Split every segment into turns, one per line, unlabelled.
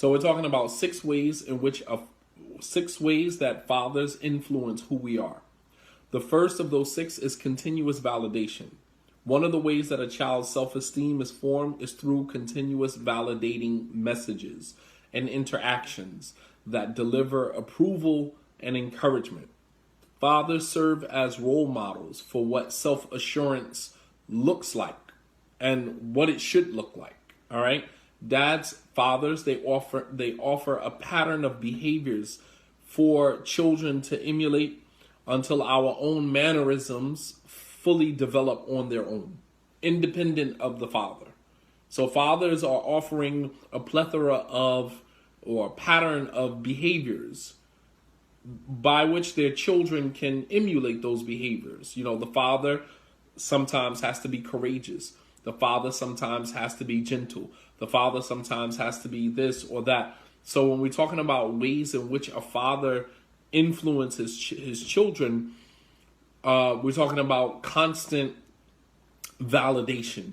So we're talking about 6 ways that fathers influence who we are. The first of those 6 is continuous validation. One of the ways that a child's self-esteem is formed is through continuous validating messages and interactions that deliver approval and encouragement. Fathers serve as role models for what self-assurance looks like and what it should look like. All right. Fathers, they offer a pattern of behaviors for children to emulate until our own mannerisms fully develop on their own, independent of the father. So fathers are offering a plethora of or a pattern of behaviors by which their children can emulate those behaviors. You know, the father sometimes has to be courageous. The father sometimes has to be gentle. The father sometimes has to be this or that. So when we're talking about ways in which a father influences his children, we're talking about constant validation,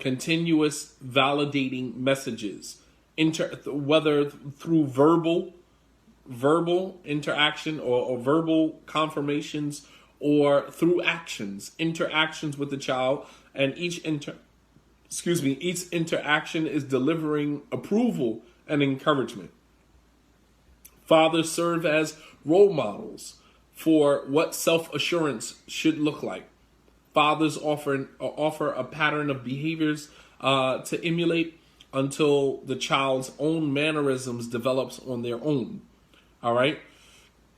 continuous validating messages, whether through verbal interaction or verbal confirmations, or through interactions with the child, and each interaction is delivering approval and encouragement. Fathers serve as role models for what self-assurance should look like. Fathers offer a pattern of behaviors to emulate until the child's own mannerisms develops on their own. All right?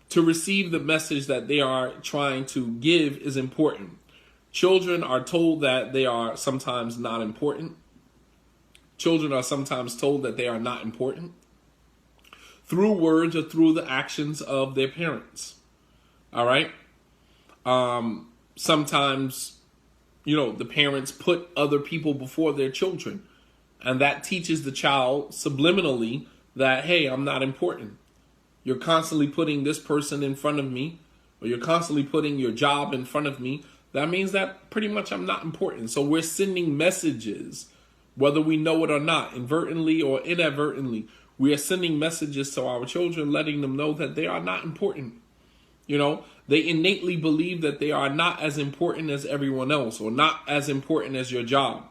To receive the message that they are trying to give is important. Children are told that they are sometimes not important. Children are sometimes told that they are not important through words or through the actions of their parents. All right? Sometimes, the parents put other people before their children. And that teaches the child subliminally that, hey, I'm not important. You're constantly putting this person in front of me, or you're constantly putting your job in front of me. That means that pretty much I'm not important. So we're sending messages, whether we know it or not, inadvertently or inadvertently. We are sending messages to our children, letting them know that they are not important. They innately believe that they are not as important as everyone else, or not as important as your job.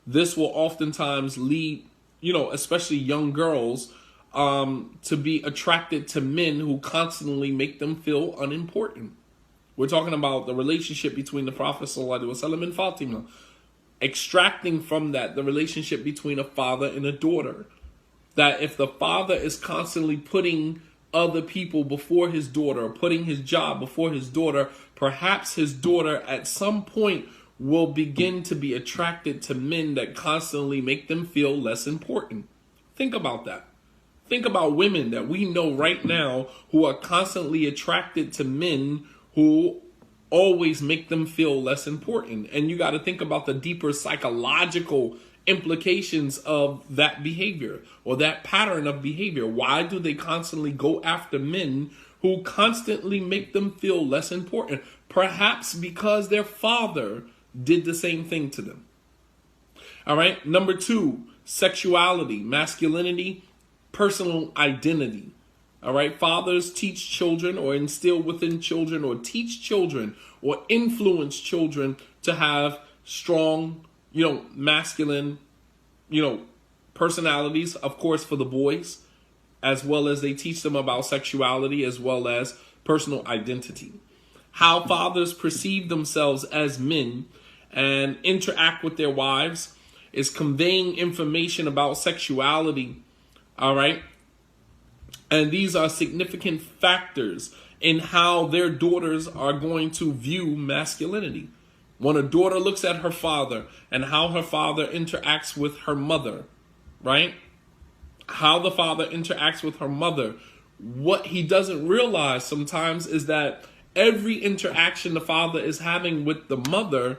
This will oftentimes lead, especially young girls, to be attracted to men who constantly make them feel unimportant. We're talking about the relationship between the Prophet ﷺ and Fatima. Extracting from that the relationship between a father and a daughter. That if the father is constantly putting other people before his daughter, putting his job before his daughter, perhaps his daughter at some point will begin to be attracted to men that constantly make them feel less important. Think about that. Think about women that we know right now who are constantly attracted to men who always make them feel less important. And you got to think about the deeper psychological implications of that behavior or that pattern of behavior. Why do they constantly go after men who constantly make them feel less important? Perhaps because their father did the same thing to them. All right. Number 2, sexuality, masculinity, personal identity. All right. Fathers teach children or instill within children or teach children or influence children to have strong, masculine, personalities, of course, for the boys, as well as they teach them about sexuality as well as personal identity. How fathers perceive themselves as men and interact with their wives is conveying information about sexuality. All right. And these are significant factors in how their daughters are going to view masculinity. When a daughter looks at her father and how her father interacts with her mother, right? How the father interacts with her mother, what he doesn't realize sometimes is that every interaction the father is having with the mother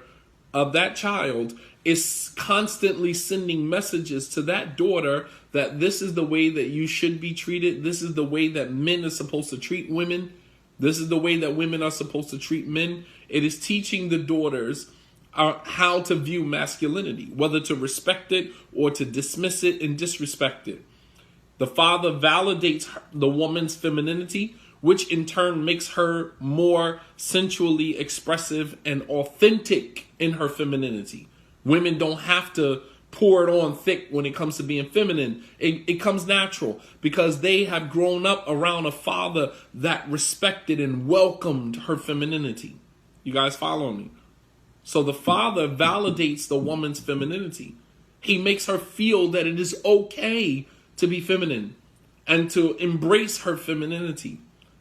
of that child is constantly sending messages to that daughter that this is the way that you should be treated. This is the way that men are supposed to treat women. This is the way that women are supposed to treat men. It is teaching the daughters how to view masculinity, whether to respect it or to dismiss it and disrespect it. The father validates the woman's femininity, which in turn makes her more sensually expressive and authentic in her femininity. Women don't have to pour it on thick when it comes to being feminine. It comes natural because they have grown up around a father that respected and welcomed her femininity. You guys follow me? So the father validates the woman's femininity. He makes her feel that it is okay to be feminine and to embrace her femininity.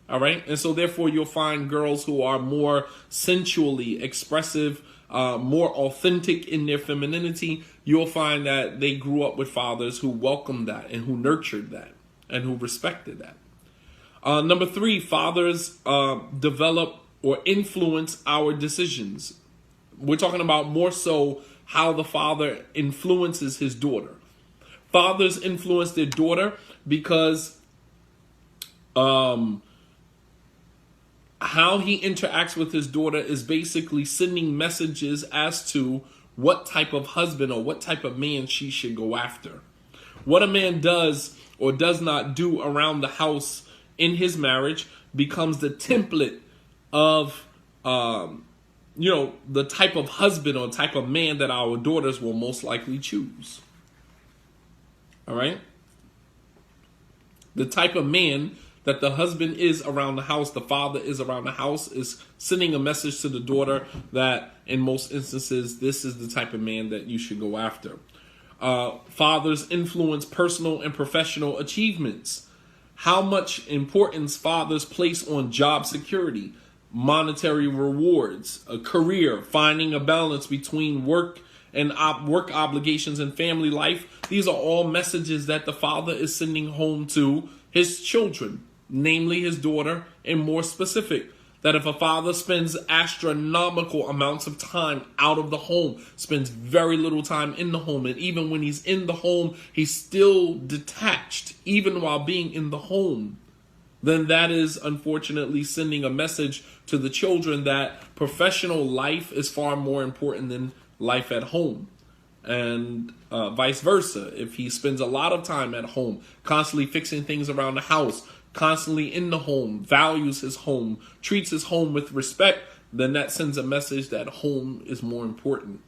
All right. And so therefore you'll find girls who are more sensually expressive, more authentic in their femininity. You'll find that they grew up with fathers who welcomed that and who nurtured that and who respected that. Number 3, fathers develop or influence our decisions. We're talking about more so how the father influences his daughter. Fathers influence their daughter because how he interacts with his daughter is basically sending messages as to what type of husband or what type of man she should go after. What a man does or does not do around the house in his marriage becomes the template of the type of husband or type of man that our daughters will most likely choose. All right? The type of man that the husband is around the house, the father is around the house, is sending a message to the daughter that in most instances, this is the type of man that you should go after. Fathers influence personal and professional achievements. How much importance fathers place on job security, monetary rewards, a career, finding a balance between work and work obligations and family life. These are all messages that the father is sending home to his children, namely his daughter, and more specific, that if a father spends astronomical amounts of time out of the home, spends very little time in the home, and even when he's in the home, he's still detached, even while being in the home, then that is unfortunately sending a message to the children that professional life is far more important than life at home. And vice versa. If he spends a lot of time at home, constantly fixing things around the house, constantly in the home, values his home, treats his home with respect, then that sends a message that home is more important.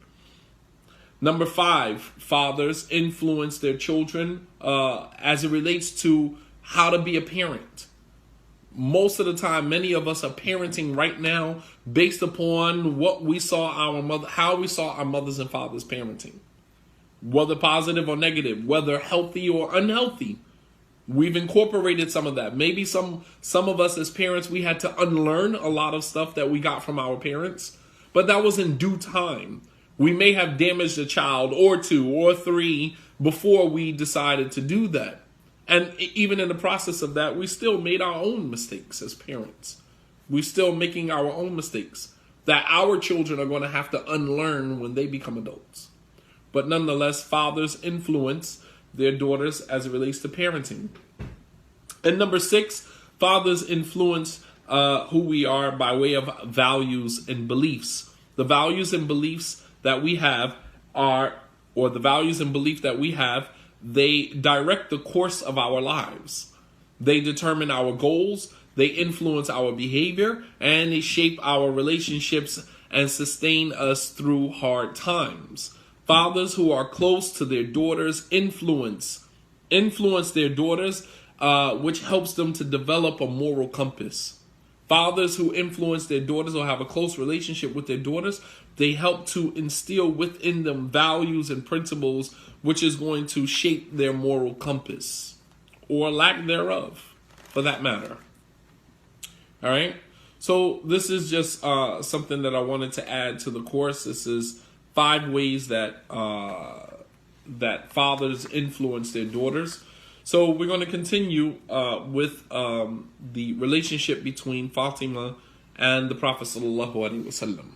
Number 5, fathers influence their children as it relates to how to be a parent. Most of the time, many of us are parenting right now based upon what we saw how we saw our mothers and fathers parenting. Whether positive or negative, whether healthy or unhealthy. We've incorporated some of that. Maybe some of us as parents, we had to unlearn a lot of stuff that we got from our parents, but that was in due time. We may have damaged a child or 2 or 3 before we decided to do that. And even in the process of that, we still made our own mistakes as parents. We're still making our own mistakes that our children are going to have to unlearn when they become adults. But nonetheless, fathers influence their daughters as it relates to parenting. And number 6, fathers influence who we are by way of values and beliefs. The values and beliefs that we have they direct the course of our lives. They determine our goals, they influence our behavior, and they shape our relationships and sustain us through hard times. Fathers who are close to their daughters influence their daughters, which helps them to develop a moral compass. Fathers who influence their daughters or have a close relationship with their daughters, they help to instill within them values and principles which is going to shape their moral compass, or lack thereof, for that matter. All right? So this is just something that I wanted to add to the course. This is 5 ways that fathers influence their daughters. So we're going to continue with the relationship between Fatima and the Prophet sallallahu alaihi wasallam.